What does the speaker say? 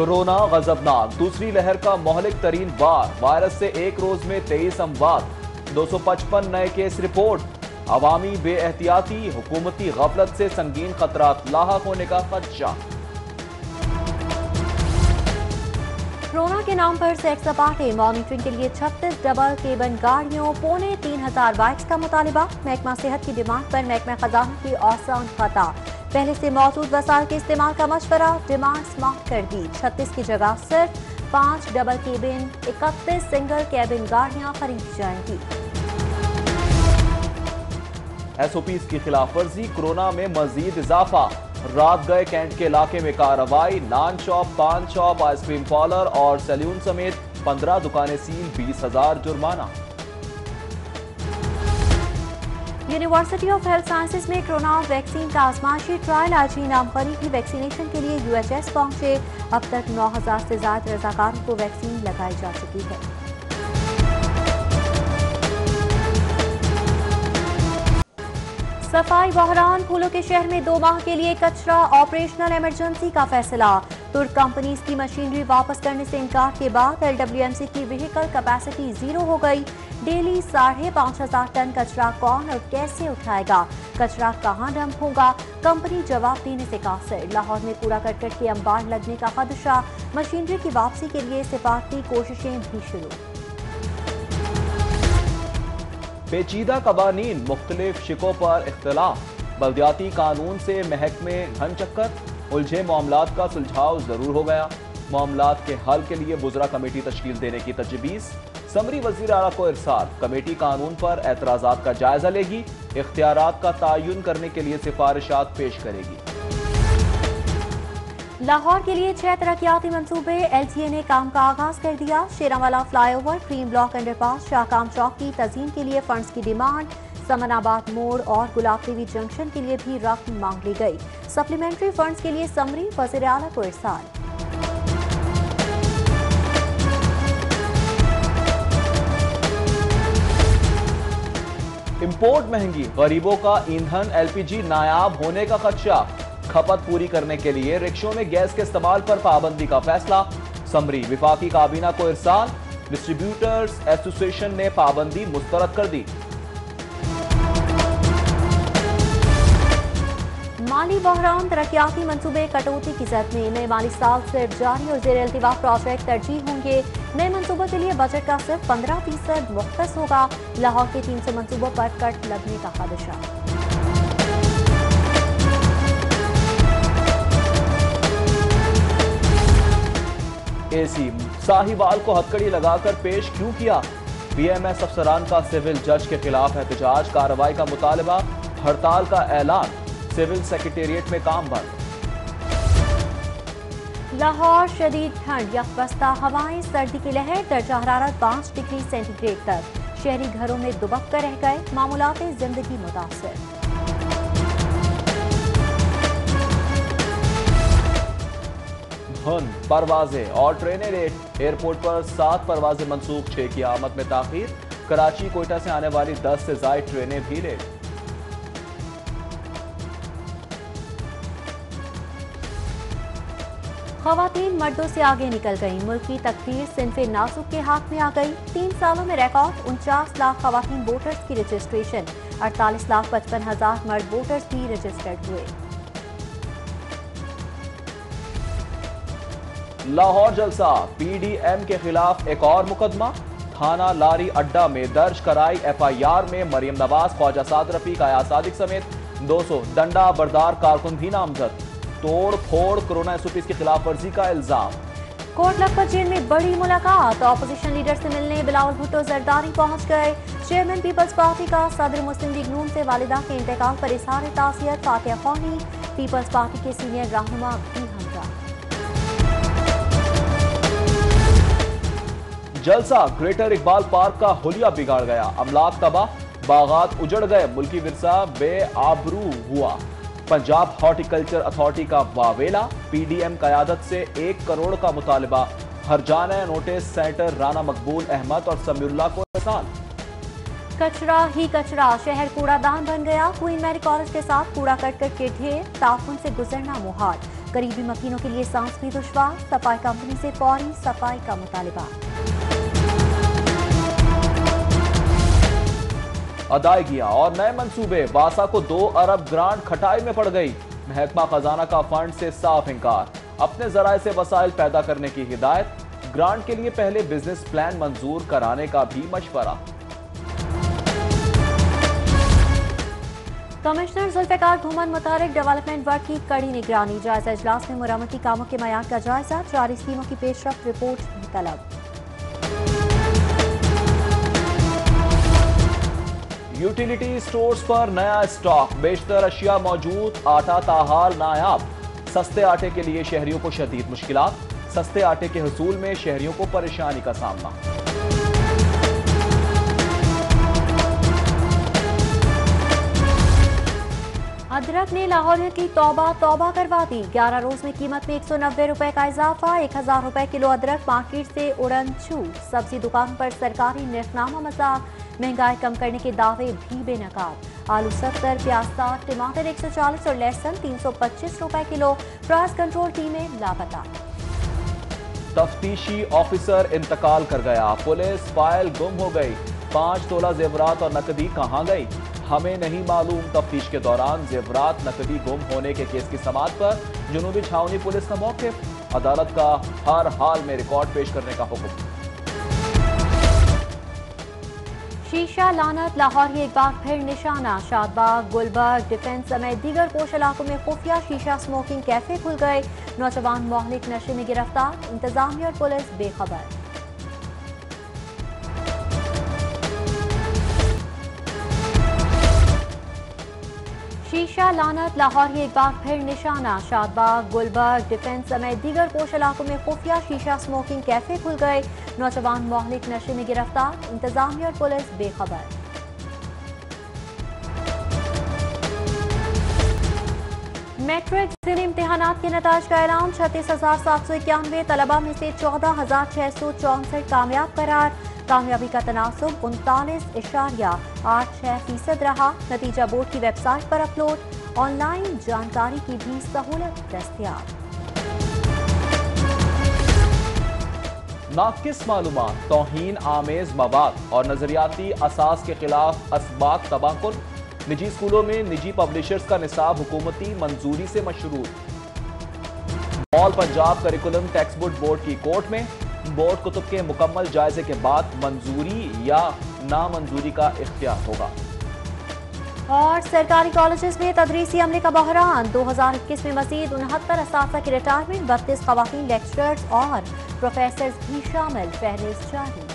Corona गजबनाक, दूसरी लहर का मोहलिक तरीन वार। वायरस से एक रोज में 23 अमवात, 255 नए केस रिपोर्ट। अवामी बेएहतियाती, हुकूमती गफलत से संगीन खतरात लाहक होने का खदशा। कोरोना के नाम पर सैर सपाटे, मॉनिटरिंग के लिए 36 डबल केबन गाड़ियों, 3,500 बाइक्स का मुतालिबा। महकमा सेहत की डिमांड पर महकमा खजाना की औसान खता। पहले से मौजूद वसाइल के इस्तेमाल का मशवरा, डिमांड समाप्त कर दी। 36 की जगह सिर्फ 5 डबल केबिन, 31 सिंगल केबिन गाड़ियां खरीदी जाएंगी। SOPs की खिलाफ वर्जी, कोरोना में मजीद इजाफा। रात गए कैंट के इलाके में कार्रवाई, नान शॉप, पान शॉप, आइसक्रीम पार्लर और सैलून समेत 15 दुकानें सील, 20,000 जुर्माना। यूनिवर्सिटी ऑफ हेल्थ साइंसेज में कोरोना वैक्सीन का आजमाइशी ट्रायल आज ही नामखरी की वैक्सीनेशन के लिए UHS पहुंचे। अब तक 9,000 से ज्यादा रजाकारों को वैक्सीन लगाई जा चुकी है। सफाई बहरान, फूलों के शहर में 2 माह के लिए कचरा ऑपरेशनल इमरजेंसी का फैसला। तुर्क कंपनीज की मशीनरी वापस करने से इनकार के बाद LWMC की व्हीकल कैपेसिटी 0 हो गई। डेली 5,500 टन कचरा कौन और कैसे उठाएगा? कचरा कहां डंप होगा? कंपनी जवाब देने से कासिर। लाहौर में कूड़ा करकट के अंबार लगने का खदशा, मशीनरी की वापसी के लिए सिफारती कोशिशें भी शुरू। पेचीदा कवानीन, मुख्तलिफ शिकों पर इख्तलाफ। बल्दियाती कानून से महकमे घन चक्कर, उलझे मामलात का सुलझाव जरूर हो गया। मामलात के हल के लिए बुजरा कमेटी तश्कील देने की तजवीज़। समरी वज़ीर आला को इरसाल, कमेटी कानून पर एतराज़ात का जायजा लेगी, इख्तियारात का तयन करने के लिए सिफारिशात पेश करेगी। लाहौर के लिए 6 तरक्याती मंसूबे, LTA ने काम का आगाज कर दिया। Sherawala flyover, cream block underpass, Shahkam चौक की तज़ीन के लिए फंड्स की डिमांड। समनाबाद मोड़ और गुलाब देवी जंक्शन के लिए भी रकम मांग ली गई। सप्लीमेंट्री फंड्स के लिए समरी वज़ीर आला को इरसाल। इंपोर्ट महंगी, गरीबों का ईंधन LPG नायाब होने का खदशा। खपत पूरी करने के लिए रिक्शों में गैस के इस्तेमाल पर पाबंदी का फैसला। समरी विफाकी काबीना को इरसाल, डिस्ट्रीब्यूटर्स एसोसिएशन ने पाबंदी मुस्तरद कर दी। माली बहरान, तरक्याती मंसूबे कटौती की जद में। नए माली साल सिर्फ जारी और जेर इल्तिवा प्रोजेक्ट तरजीह होंगे। नए मंसूबों के लिए बजट का सिर्फ 15% मुख्तस होगा। लाहौर के 300 मंसूबों पर कट लगने का खदशा। AC साहिवाल को हथकड़ी लगाकर पेश क्यों किया? BMS अफसरान का सिविल जज के खिलाफ एहतजाज, कार्रवाई का मुतालबा, हड़ताल का ऐलान। सिविल सेक्रेटेरिएट में काम बंद। लाहौर शदीद ठंड, यकबस्ता हवाएं, सर्दी की लहर, दर्जा हरारत 5 डिग्री सेंटीग्रेड तक। शहरी घरों में दुबक कर रह गए, मामूलाते जिंदगी मुतासर। धुंध, परवाजें और ट्रेनें लेट। एयरपोर्ट पर 7 परवाजें मंसूख, 6 की आमद में ताखीर। कराची कोयटा से आने वाली 10 से ज्यादा ट्रेनें भी लेट। खवातीन मर्दों से आगे निकल गई, मुल्क की तकदीर सिन्फे नाजुक के हाथ में आ गई। 3 सालों में रिकॉर्ड 49 लाख खवातीन वोटर्स की रजिस्ट्रेशन, 48,55,000 मर्द वोटर्स भी रजिस्टर्ड हुए। लाहौर जलसा, PDM के खिलाफ एक और मुकदमा। थाना लारी अड्डा में दर्ज कराई FIR में मरियम नवाज, ख्वाजा साद रफीक, आया सादिक समेत 200 डंडा बरदार कारकुन भी नामजद। तोड़ फोड़, कोरोना SOPs की खिलाफ वर्जी का इल्जाम। कोट लखपत जेल में बड़ी मुलाकात, ऑपोजिशन लीडर से मिलने बिलावल भुट्टो जरदारी पहुंच गए। चेयरमैन पीपल्स पार्टी का सदर मुस्लिम लीग नून से वालिदा के इंतकाल पर इज़हार तासियत, फातिहा ख्वानी। पीपल्स पार्टी के सीनियर रहनुमा भी हमरा। जलसा, ग्रेटर इकबाल पार्क का हुलिया बिगाड़ गया, अमलाक तबाह, बागात उजड़ गए, मुल्की विरसा बेआबरू हुआ। पंजाब हॉर्टिकल्चर अथॉरिटी का वावेला, PDM कयादत से 1 करोड़ का मुतालबा। हरजाना नोटिस सेनेटर राना मकबूल अहमद और समीउल्लाह को इरसाल। कचरा ही कचरा, शहर कूड़ादान बन गया। क्वीन मैरी कॉलेज के साथ कूड़ा करकट के ढेर, ताफुन से गुजरना मुहाल। करीबी मकीनों के लिए सांस भी दुश्वार, सफाई कंपनी से फौरी सफाई का मुतालिबा। अदायगियां और नए मंसूबे, वासा को 2 अरब ग्रांट खटाई में पड़ गई। महकमा खजाना का फंड से साफ इंकार, अपने जराए से वसाइल पैदा करने की हिदायत। ग्रांट के लिए पहले बिजनेस प्लान मंजूर कराने का भी मशवरा। कमिश्नर जुल्फिकार घुमन मुतालिक डेवलपमेंट वर्क की कड़ी निगरानी, जायजा इजलास में मुरम्मती कामों के मयार का जायजा, जारी स्कीमों की पेशरफ्त रिपोर्ट भी तलब। यूटिलिटी स्टोर्स पर नया स्टॉक, बेशतर अशिया मौजूद, आटा ताहाल नायाब। सस्ते आटे के लिए शहरियों को शदीद मुश्किलात, सस्ते आटे के हसूल में शहरियों को परेशानी का सामना। अदरक ने लाहौरियों की तौबा तौबा करवा दी, 11 रोज में कीमत में 190 रुपए का इजाफा, 1000 रुपए किलो अदरक मार्केट से उड़न छू। सब्जी दुकान पर सरकारी निर्खनामा मजाक, महंगाई कम करने के दावे भी बेनकाब। आलू 70, प्याज 60, टमाटर 140 और लहसुन 325 रुपए किलो। प्राइस कंट्रोल टीमें लापता। तफ्तीशी ऑफिसर इंतकाल कर गया, पुलिस फाइल गुम हो गई। 5 तोला जेवरात और नकदी कहां गई, हमें नहीं मालूम। तफ्तीश के दौरान जेवरात नकदी गुम होने के केस की समाअत पर जुनूबी छावनी पुलिस का मौक़िफ़, अदालत का हर हाल में रिकॉर्ड पेश करने का हुक्म। शीशा लानत, लाहौर एक बार फिर निशाना, शादबाग, गुलबर्ग, डिफेंस समेत दीगर पोश इलाकों में खुफिया शीशा स्मोकिंग कैफे खुल गए। नौजवान मोहलिक नशे में गिरफ्तार, इंतजामिया और पुलिस बेखबर। शीशा लानत, लाहौर एक बार फिर निशाना, शादबाग, गुलबर्ग, डिफेंस समेत दीगर पोश इलाकों में खुफिया शीशा स्मोकिंग कैफे खुल गए। नौजवान मोहलिक नशे में गिरफ्तार, इंतजामिया और पुलिस बेखबर। मैट्रिक जिले इम्तिहानात के नताज का ऐलान, 36,791 तलबा में से 14,664 कामयाब करार। कामयाबी का तनासुब 39.86% रहा। नतीजा बोर्ड की वेबसाइट पर अपलोड, ऑनलाइन जानकारी की भी सहूलत दस्तयाब। नाकिस मालूमात, तौहीन आमेज मवाद और नजरियाती असास के खिलाफ असबाक तबाकुल। निजी स्कूलों में निजी पब्लिशर्स का निसाब हुकूमती मंजूरी से मशरूत। मॉल Punjab curriculum text book board की कोर्ट में, बोर्ड कुतुब के मुकम्मल जायजे के बाद मंजूरी या नामंजूरी का इख्तियार होगा। और सरकारी कॉलेजेस में तदरीसी अमले का बहरान, 2021 में मजीद 69 असातिज़ा की रिटायरमेंट, 32 खवातीन लेक्चरर्स और प्रोफेसर्स भी शामिल, फहरिस्त जारी।